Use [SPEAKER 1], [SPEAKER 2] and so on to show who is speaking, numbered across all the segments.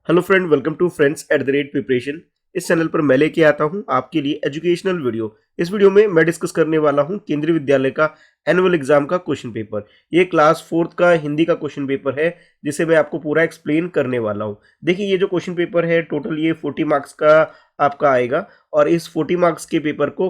[SPEAKER 1] Hello friend, welcome to friends at the rate preparation. इस channel पर मैं लेके आता हूं आपके लिए एजुकेशनल वीडियो। इस वीडियो में मैं डिस्कस करने वाला हूं केंद्रीय विद्यालय का एनुअल एग्जाम का क्वेश्चन पेपर। ये क्लास 4th का हिंदी का क्वेश्चन पेपर है जिसे मैं आपको पूरा एक्सप्लेन करने वाला हूं। देखिए, ये जो क्वेश्चन पेपर है टोटल ये 40 मार्क्स का आपका आएगा और इस 40 मार्क्स के पेपर को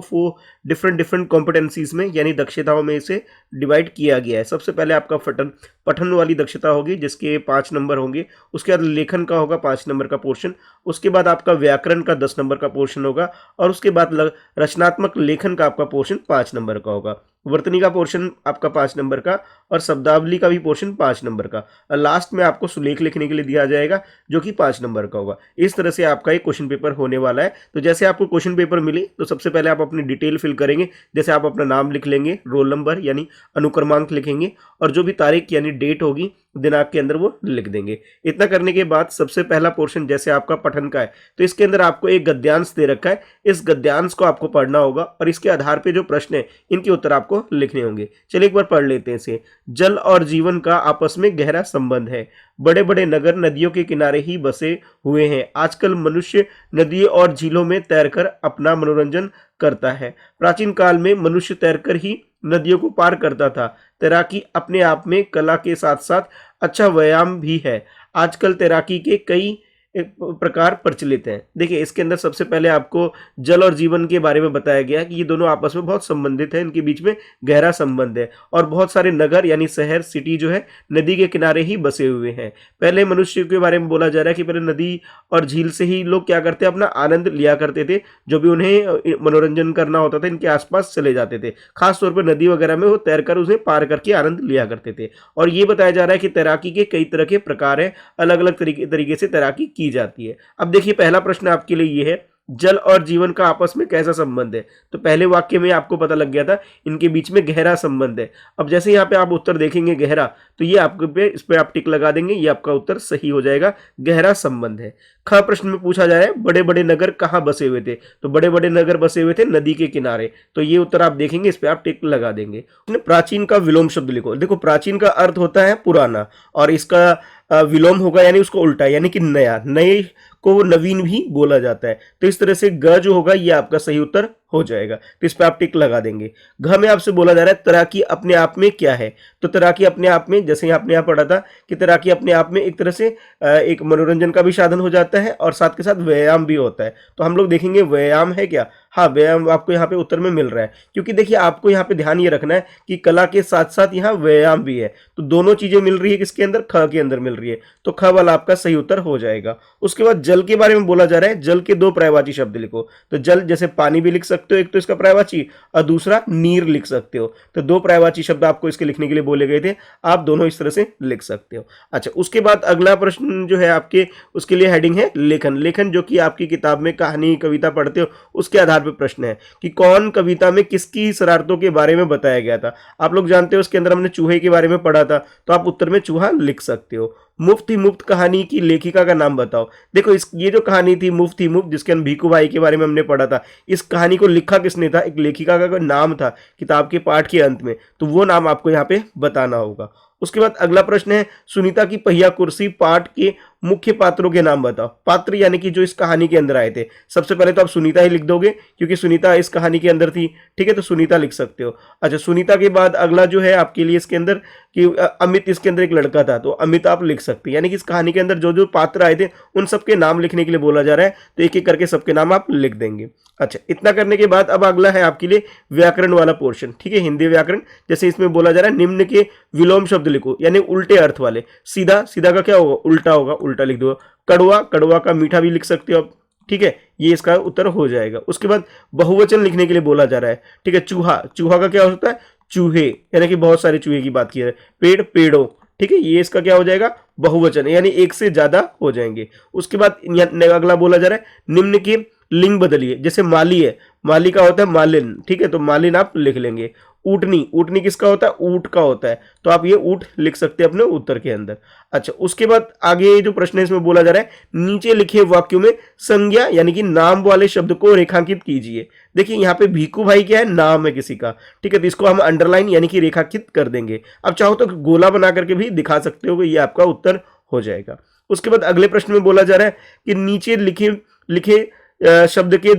[SPEAKER 1] डिफरेंट डिफरेंट कॉम्पिटेंसीज में यानी दक्षताओं में इसे डिवाइड किया गया है। सबसे पहले आपका पठन पठन वाली दक्षता होगी जिसके 5 नंबर होंगे। उसके बाद लेखन का होगा 5 नंबर का पोर्शन। उसके बाद आपका व्याकरण का 10 नंबर का पोर्शन होगा और उसके बाद रचनात्मक लेखन का आपका पोर्शन 5 नंबर का होगा। वर्तनी का पोर्शन आपका 5 नंबर का और शब्दावली का भी पोर्शन 5 नंबर का। और लास्ट में आपको सुलेख लिखने के लिए दिया जाएगा जो कि 5 नंबर का होगा। इस तरह से आपका एक क्वेश्चन पेपर होने वाला है। तो जैसे आपको क्वेश्चन पेपर मिले तो सबसे पहले आप अपनी डिटेल फिल करेंगे। जैसे आप अपना नाम लिख लेंगे, रोल नंबर यानी अनुक्रमांक लिखेंगे और जो भी तारीख यानी डेट होगी दिनांक के अंदर वो लिख देंगे। इतना करने के बाद सबसे पहला पोर्शन जैसे आपका पठन का है तो इसके अंदर आपको एक गद्यांश दे रखा है। इस गद्यांश को आपको पढ़ना होगा और इसके आधार पे जो प्रश्न है इनके उत्तर आपको लिखने होंगे। चलिए एक बार पढ़ लेते हैं इसे। जल और जीवन का आपस में गहरा संबंध है। बड़े बड़े नगर नदियों के किनारे ही बसे हुए हैं। आजकल मनुष्य नदियों और झीलों में तैरकर अपना मनोरंजन करता है। प्राचीन काल में मनुष्य तैरकर ही नदियों को पार करता था। तैराकी अपने आप में कला के साथ साथ अच्छा व्यायाम भी है। आजकल तैराकी के कई प्रकार प्रचलित हैं। देखिए, इसके अंदर सबसे पहले आपको जल और जीवन के बारे में बताया गया है कि ये दोनों आपस में बहुत संबंधित है, इनके बीच में गहरा संबंध है और बहुत सारे नगर यानी शहर सिटी जो है नदी के किनारे ही बसे हुए हैं। पहले मनुष्य के बारे में बोला जा रहा है कि पहले नदी और झील से ही लोग क्या करते अपना आनंद लिया करते थे। जो भी उन्हें मनोरंजन करना होता था इनके आसपास चले जाते थे। खासतौर पर नदी वगैरह में वो तैरकर उसे पार करके आनंद लिया करते थे। और ये बताया जा रहा है कि तैराकी के कई तरह के प्रकार है, अलग अलग तरीके से तैराकी की जाती है। अब देखिए, पहला प्रश्न आपके लिए ये है, जल और जीवन का आपस में कैसा संबंध है। तो पहले वाक्य में आपको पता लग गया था इनके बीच में गहरा संबंध है। अब जैसे यहाँ पे आप उत्तर देखेंगे गहरा, तो ये आपके इस पे आप टिक लगा देंगे, ये आपका उत्तर सही हो जाएगा, गहरा संबंध है। ख प्रश्न में पूछा जा रहा है बड़े बड़े नगर कहाँ बसे हुए थे। तो बड़े बड़े नगर बसे हुए थे नदी के किनारे। तो ये उत्तर आप देखेंगे, इस पे आप टिक लगा देंगे। प्राचीन का विलोम शब्द लिखो। देखो, प्राचीन का अर्थ होता है पुराना और इसका विलोम होगा यानी उसको उल्टा यानी कि नया। नए को नवीन भी बोला जाता है। तो इस तरह से ग जो होगा ये आपका सही उत्तर हो जाएगा। तो इस पे आप टिक लगा देंगे। घ में आपसे बोला जा रहा है तैराकी अपने आप में क्या है। तो तैराकी अपने आप में, जैसे आपने यहाँ पढ़ा था कि तैराकी अपने आप में एक तरह से एक मनोरंजन का भी साधन हो जाता है और साथ के साथ व्यायाम भी होता है। तो हम लोग देखेंगे व्यायाम है क्या। हाँ, व्यायाम आपको यहाँ पे उत्तर में मिल रहा है, क्योंकि देखिए आपको यहाँ पे ध्यान ये रखना है कि कला के साथ साथ यहाँ व्यायाम भी है। तो दोनों चीजें मिल रही है, किसके अंदर, ख के अंदर मिल रही है। तो ख वाला आपका सही उत्तर हो जाएगा। उसके बाद जल के बारे में बोला जा रहा है, जल के दो पर्यायवाची शब्द लिखो। तो जल जैसे पानी भी लिख सकते हो, एक तो इसका पर्यायवाची और दूसरा नीर लिख सकते हो। तो दो पर्यायवाची शब्द आपको इसके लिखने के लिए बोले गए थे, आप दोनों इस तरह से लिख सकते हो। अच्छा, उसके बाद अगला प्रश्न जो है आपके, उसके लिए हेडिंग है लेखन। लेखन जो कि आपकी किताब में कहानी कविता पढ़ते हो उसके आधार पर प्रश्न है कि कौन कविता में किसकी शरारतों के बारे में बताया गया था। आप लोग जानते हो उसके अंदर हमने चूहे के बारे में पढ़ा था, तो आप उत्तर में चूहा लिख सकते हो। मुफ्त ही मुफ्त कहानी की लेखिका का नाम बताओ। देखो, ये जो कहानी थी मुफ्त ही मुफ्त, जिसके अंदर भीखू भाई के बारे में हमने पढ़ा था, इस कहानी को लिखा किसने था, एक लेखिका का नाम था किताब के पाठ के अंत में, तो वो नाम आपको यहाँ पे बताना होगा। उसके बाद अगला प्रश्न है सुनीता की पहिया कुर्सी पाठ के मुख्य पात्रों के नाम बताओ। पात्र यानी कि जो इस कहानी के अंदर आए थे। सबसे पहले तो आप सुनीता ही लिख दोगे क्योंकि सुनीता इस कहानी के अंदर थी, ठीक है, तो सुनीता लिख सकते हो। अच्छा, सुनीता के बाद अगला जो है आपके लिए इसके अंदर कि अमित, इसके अंदर एक लड़का था तो अमित आप लिख सकते हैं। यानी कि इस कहानी के अंदर जो जो पात्र आए थे उन सबके नाम लिखने के लिए बोला जा रहा है, तो एक एक करके सबके नाम आप लिख देंगे। अच्छा, इतना करने के बाद अब अगला है आपके लिए व्याकरण वाला पोर्शन, ठीक है, हिंदी व्याकरण। जैसे इसमें बोला जा रहा है निम्न के विलोम शब्द लिखो, यानी उल्टे अर्थ वाले। सीधा, सीधा का क्या होगा, उल्टा होगा, उल्टा लिख दो। कड़वा, कड़वा का मीठा भी लिख सकते हो आप, ठीक है, ये इसका उत्तर हो जाएगा। उसके बाद बहुवचन लिखने के लिए बोला जा रहा है, ठीक है। चूहा, चूहा का क्या होता है, चूहे, यानी कि बहुत सारे चूहे की बात की है। पेड़, पेड़ों, ठीक है, ये इसका क्या हो जाएगा, बहुवचन, यानी एक से ज्यादा हो जाएंगे। उसके बाद अगला बोला जा रहा है निम्न के लिंग बदलिए। जैसे माली है, माली का होता है मालिन, ठीक है, तो मालिन आप लिख लेंगे। ऊटनी, ऊटनी किसका होता है, ऊंट का होता है, तो आप ये ऊंट लिख सकते हैं अपने उत्तर के अंदर। अच्छा, उसके बाद आगे जो प्रश्न है इसमें बोला जा रहा है नीचे लिखे वाक्यों में संज्ञा यानी कि नाम वाले शब्द को रेखांकित कीजिए। देखिए, यहाँ पे भीखू भाई क्या है, नाम है किसी का, ठीक है, तो इसको हम अंडरलाइन यानी कि रेखांकित कर देंगे। अब चाहो तो गोला बना करके भी दिखा सकते हो, ये आपका उत्तर हो जाएगा। उसके बाद अगले प्रश्न में बोला जा रहा है कि नीचे लिखे लिखे शब्द के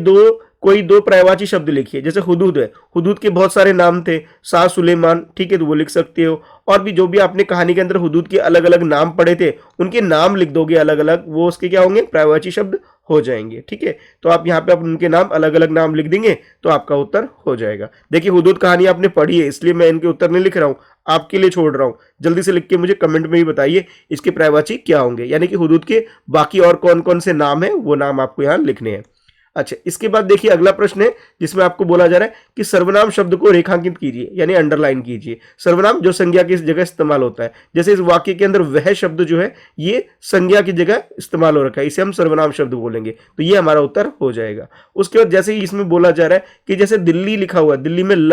[SPEAKER 1] कोई दो पर्यायवाची शब्द लिखिए। जैसे हुदूद है, हुदूद के बहुत सारे नाम थे, शाह सुलेमान, ठीक है, तो वो लिख सकते हो। और भी जो भी आपने कहानी के अंदर हुदूद के अलग अलग नाम पढ़े थे, उनके नाम लिख दोगे अलग अलग, वो उसके क्या होंगे, पर्यायवाची शब्द हो जाएंगे। ठीक है, तो आप यहाँ पे आप उनके नाम अलग अलग नाम लिख देंगे तो आपका उत्तर हो जाएगा। देखिए हुदूद कहानी आपने पढ़ी है, इसलिए मैं इनके उत्तर नहीं लिख रहा हूँ, आपके लिए छोड़ रहा हूँ। जल्दी से लिख के मुझे कमेंट में ही बताइए इसके पर्यायवाची क्या होंगे, यानी कि हुदूद के बाकी और कौन कौन से नाम है वो नाम आपको यहाँ लिखने हैं। अच्छा, इसके बाद देखिए अगला प्रश्न है जिसमें आपको बोला जा रहा है कि सर्वनाम शब्द को रेखांकित कीजिए, यानी अंडरलाइन कीजिए। सर्वनाम जो संज्ञा की जगह इस्तेमाल होता है, जैसे इस वाक्य के अंदर वह शब्द जो है ये संज्ञा की जगह इस्तेमाल हो रखा है, इसे हम सर्वनाम शब्द बोलेंगे, तो ये हमारा उत्तर हो जाएगा। उसके बाद जैसे ही इसमें बोला जा रहा है कि जैसे दिल्ली लिखा हुआ है, दिल्ली में ल,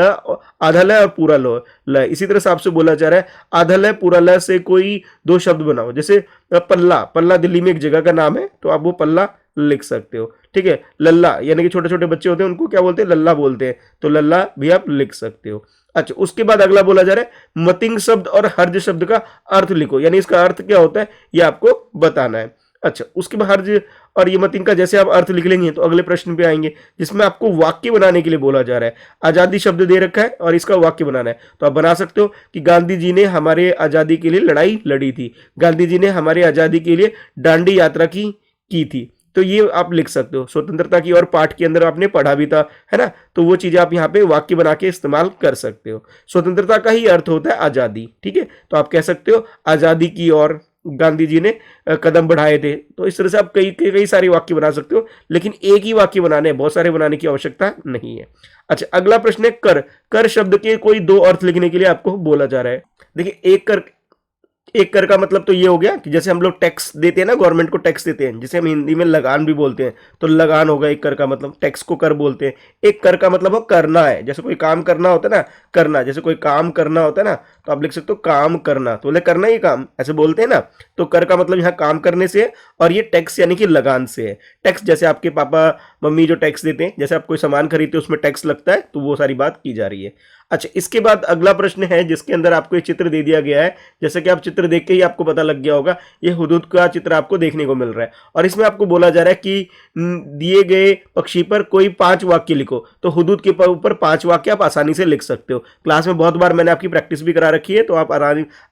[SPEAKER 1] आधा ल और पूरा ल, इसी तरह से आपसे बोला जा रहा है आधा ल पूरा ल से कोई दो शब्द बनाओ। जैसे पल्ला, पल्ला दिल्ली में एक जगह का नाम है, तो आप वो पल्ला लिख सकते हो। ठीक है, लल्ला यानी कि छोटे छोटे बच्चे होते हैं उनको क्या बोलते हैं, लल्ला बोलते हैं, तो लल्ला भी आप लिख सकते हो। अच्छा, उसके बाद अगला बोला जा रहा है मतिंग शब्द और हर्ज शब्द का अर्थ लिखो, यानी इसका अर्थ क्या होता है ये आपको बताना है। अच्छा, उसके बाद हर्ज और ये मतिंग का जैसे आप अर्थ लिख लेंगे तो अगले प्रश्न पे आएंगे जिसमें आपको वाक्य बनाने के लिए बोला जा रहा है। आजादी शब्द दे रखा है और इसका वाक्य बनाना है, तो आप बना सकते हो कि गांधी जी ने हमारे आजादी के लिए लड़ाई लड़ी थी, गांधी जी ने हमारे आजादी के लिए दांडी यात्रा की थी, तो ये आप लिख सकते हो। स्वतंत्रता की और पाठ के अंदर आपने पढ़ा भी था, है ना, तो वो चीजें आप यहाँ पे वाक्य बना के इस्तेमाल कर सकते हो। स्वतंत्रता का ही अर्थ होता है आजादी। ठीक है, तो आप कह सकते हो आजादी की और गांधी जी ने कदम बढ़ाए थे, तो इस तरह से आप कई सारे वाक्य बना सकते हो, लेकिन एक ही वाक्य बनाने हैं, बहुत सारे बनाने की आवश्यकता नहीं है। अच्छा, अगला प्रश्न है कर। कर शब्द के कोई दो अर्थ लिखने के लिए आपको बोला जा रहा है। देखिए एक कर का मतलब तो ये हो गया कि जैसे हम लोग टैक्स देते हैं ना, गवर्नमेंट को टैक्स देते हैं, जिसे हम हिंदी में लगान भी बोलते हैं, तो लगान होगा एक कर का मतलब, टैक्स को कर बोलते हैं। एक कर का मतलब हो करना है, जैसे कोई काम करना होता है ना, करना, जैसे कोई काम करना होता है ना, तो आप लिख सकते हो काम करना, तो बोले करना ही काम, ऐसे बोलते हैं ना, तो कर का मतलब यहाँ काम करने से है, और ये टैक्स यानी कि लगान से है। टैक्स जैसे आपके पापा मम्मी जो टैक्स देते हैं, जैसे आप कोई सामान खरीदते हो उसमें टैक्स लगता है, तो वो सारी बात की जा रही है। अच्छा, इसके बाद अगला प्रश्न है जिसके अंदर आपको ये चित्र दे दिया गया है, जैसे कि आप चित्र देख के ही आपको पता लग गया होगा, ये हुदूद का चित्र आपको देखने को मिल रहा है, और इसमें आपको बोला जा रहा है कि दिए गए पक्षी पर कोई 5 वाक्य लिखो। तो हुदूद के ऊपर 5 वाक्य आप आसानी से लिख सकते हो, क्लास में बहुत बार मैंने आपकी प्रैक्टिस भी करा रखी है, तो आप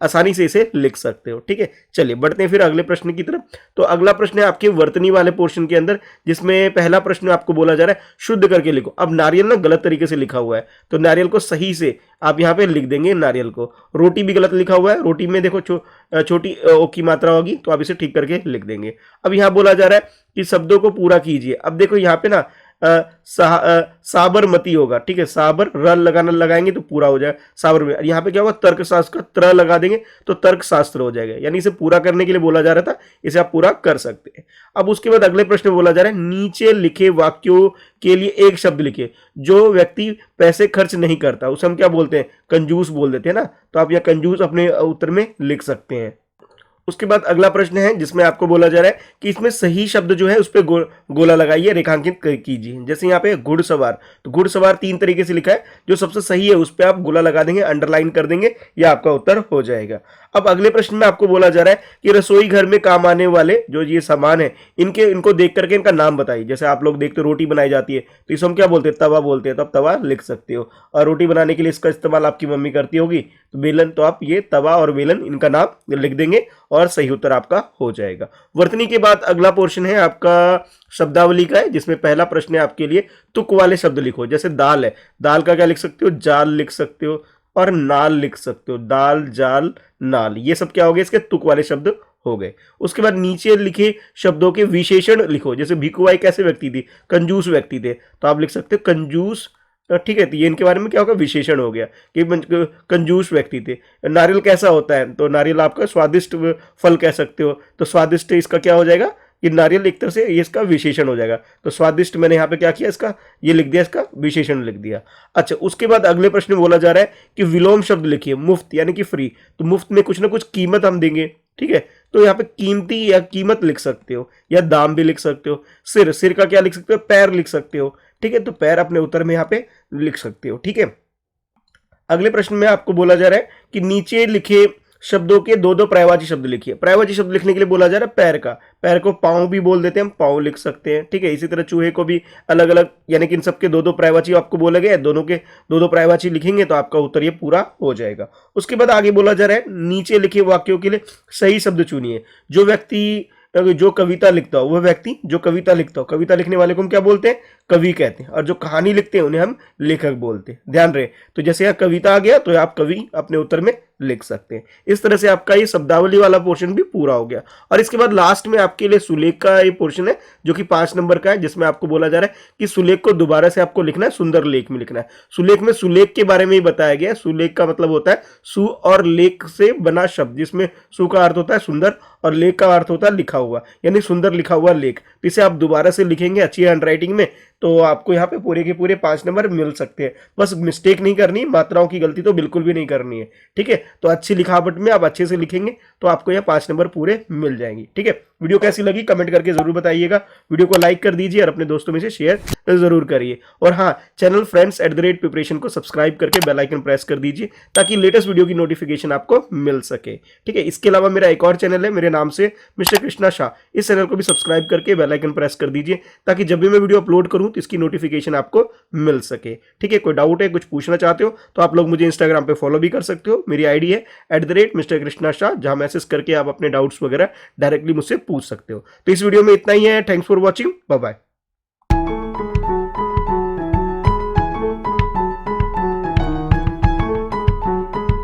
[SPEAKER 1] आसानी से इसे लिख सकते हो। ठीक है, चलिए बढ़ते हैं फिर अगले प्रश्न की तरफ। तो अगला प्रश्न है आपके वर्तनी वाले पोर्शन के अंदर, जिसमें पहला प्रश्न आपको बोला जा रहा है शुद्ध करके लिखो। अब नारियल ना गलत तरीके से लिखा हुआ है, तो नारियल को सही से आप यहां पे लिख देंगे नारियल को। रोटी भी गलत लिखा हुआ है, रोटी में देखो छोटी ओ की मात्रा होगी, तो आप इसे ठीक करके लिख देंगे। अब यहां बोला जा रहा है कि शब्दों को पूरा कीजिए। अब देखो यहाँ पे ना साबरमती होगा, ठीक है, साबर र लगाएंगे तो पूरा हो जाएगा साबर में। यहाँ पे क्या होगा, तर्क शास्त्र का त्र लगा देंगे तो तर्क शास्त्र हो जाएगा, यानी इसे पूरा करने के लिए बोला जा रहा था, इसे आप पूरा कर सकते हैं। अब उसके बाद अगले प्रश्न में बोला जा रहा है नीचे लिखे वाक्यों के लिए एक शब्द लिखे। जो व्यक्ति पैसे खर्च नहीं करता उसे हम क्या बोलते हैं, कंजूस बोल देते हैं ना, तो आप यह कंजूस अपने उत्तर में लिख सकते हैं। उसके बाद अगला प्रश्न है जिसमें आपको बोला जा रहा है कि इसमें सही शब्द जो है उस पर गोला लगाइए, रेखांकित कीजिए। जैसे यहाँ पे घुड़सवार, तो घुड़सवार 3 तरीके से लिखा है, जो सबसे सही है उस पर आप गोला लगा देंगे, अंडरलाइन कर देंगे, यह आपका उत्तर हो जाएगा। अब अगले प्रश्न में आपको बोला जा रहा है कि रसोई घर में काम आने वाले जो ये सामान है इनको देख करके इनका नाम बताइए। जैसे आप लोग देखते हो रोटी बनाई जाती है, तो इसे हम क्या बोलते हैं, तवा बोलते हैं, तो आप तवा लिख सकते हो। और रोटी बनाने के लिए इसका इस्तेमाल आपकी मम्मी करती होगी, तो बेलन, तो आप ये तवा और बेलन इनका नाम लिख देंगे और सही उत्तर आपका हो जाएगा। वर्तनी के बाद अगला पोर्शन है आपका शब्दावली का है, जिसमें पहला प्रश्न है आपके लिए तुक वाले शब्द लिखो। जैसे दाल है, दाल का क्या लिख सकते हो, जाल लिख सकते हो, और नाल लिख सकते हो, दाल जाल नाल, ये सब क्या हो गए, इसके तुक वाले शब्द हो गए। उसके बाद नीचे लिखे शब्दों के विशेषण लिखो। जैसे भिखुभाई कैसे व्यक्ति थी, कंजूस व्यक्ति थे, तो आप लिख सकते हो कंजूस, ठीक है, तो ये इनके बारे में क्या होगा, विशेषण हो गया कि कंजूस व्यक्ति थे। नारियल कैसा होता है, तो नारियल आपका स्वादिष्ट फल कह सकते हो, तो स्वादिष्ट इसका क्या हो जाएगा, ये नारियल एक तरह से ये इसका विशेषण हो जाएगा। तो स्वादिष्ट मैंने यहाँ पे क्या किया, इसका ये लिख दिया, इसका विशेषण लिख दिया। अच्छा, उसके बाद अगले प्रश्न में बोला जा रहा है कि विलोम शब्द लिखिए। मुफ्त यानी कि फ्री, तो मुफ्त में कुछ ना कुछ कीमत हम देंगे, ठीक है, तो यहाँ पे कीमती या कीमत लिख सकते हो, या दाम भी लिख सकते हो। सिर, सिर का क्या लिख सकते हो, पैर लिख सकते हो, ठीक है, तो पैर अपने उत्तर में यहाँ पे लिख सकते हो। ठीक है, अगले प्रश्न में आपको बोला जा रहा है कि नीचे लिखे शब्दों के दो दो पर्यायवाची शब्द लिखिए। पर्यायवाची शब्द लिखने के लिए बोला जा रहा है पैर का, पैर को पाँव भी बोल देते हैं, हम पाँव लिख सकते हैं, ठीक है। इसी तरह चूहे को भी अलग अलग, यानी कि इन सबके दो दो पर्यायवाची आपको बोले गए, दोनों के दो दो पर्यायवाची लिखेंगे तो आपका उत्तर ये पूरा हो जाएगा। उसके बाद आगे बोला जा रहा है नीचे लिखे वाक्यों के लिए सही शब्द चुनिए। जो व्यक्ति जो कविता लिखता हो, वह व्यक्ति जो कविता लिखता हो, कविता लिखने वाले को हम क्या बोलते हैं, कवि कहते हैं, और जो कहानी लिखते हैं उन्हें हम लेखक बोलते हैं। ध्यान रहे, तो जैसे यहाँ कविता आ गया तो आप कवि अपने उत्तर में लिख सकते हैं। इस तरह से आपका ये शब्दावली वाला पोर्शन भी पूरा हो गया। और इसके बाद लास्ट में आपके लिए सुलेख का ये पोर्शन है जो कि 5 नंबर का है, जिसमें आपको बोला जा रहा है कि सुलेख को दोबारा से आपको लिखना है, सुंदर लेख में लिखना है। सुलेख में सुलेख के बारे में ही बताया गया है। सुलेख का मतलब होता है सु और लेख से बना शब्द, जिसमें सु का अर्थ होता है सुंदर और लेख का अर्थ होता है लिखा हुआ, यानी सुंदर लिखा हुआ लेख। इसे आप दोबारा से लिखेंगे अच्छी हैंडराइटिंग में तो आपको यहाँ पे पूरे के पूरे 5 नंबर मिल सकते हैं। बस मिस्टेक नहीं करनी, मात्राओं की गलती तो बिल्कुल भी नहीं करनी है, ठीक है। तो अच्छी लिखावट में आप अच्छे से लिखेंगे तो आपको यहाँ 5 नंबर पूरे मिल जाएंगे, ठीक है। वीडियो कैसी लगी कमेंट करके जरूर बताइएगा। वीडियो को लाइक कर दीजिए और अपने दोस्तों में से शेयर जरूर करिए। और हाँ, चैनल friends@प्रिपरेशन को सब्सक्राइब करके बेल आइकन प्रेस कर दीजिए ताकि लेटेस्ट वीडियो की नोटिफिकेशन आपको मिल सके, ठीक है। इसके अलावा मेरा एक और चैनल है मेरे नाम से, मिस्टर कृष्णा शाह। इस चैनल को भी सब्सक्राइब करके बेल आइकन प्रेस कर दीजिए ताकि जब भी मैं वीडियो अपलोड करूं तो इसकी नोटिफिकेशन आपको मिल सके, ठीक है। कोई डाउट है, कुछ पूछना चाहते हो तो आप लोग मुझे इंस्टाग्राम पे फॉलो भी कर सकते हो। मेरी आईडी है @मिस्टर कृष्णा शाह, जहां मैसेज करके आप अपने डाउट्स वगैरह डायरेक्टली मुझसे पूछ सकते हो। तो इस वीडियो में इतना ही है। Thanks for watching, bye bye.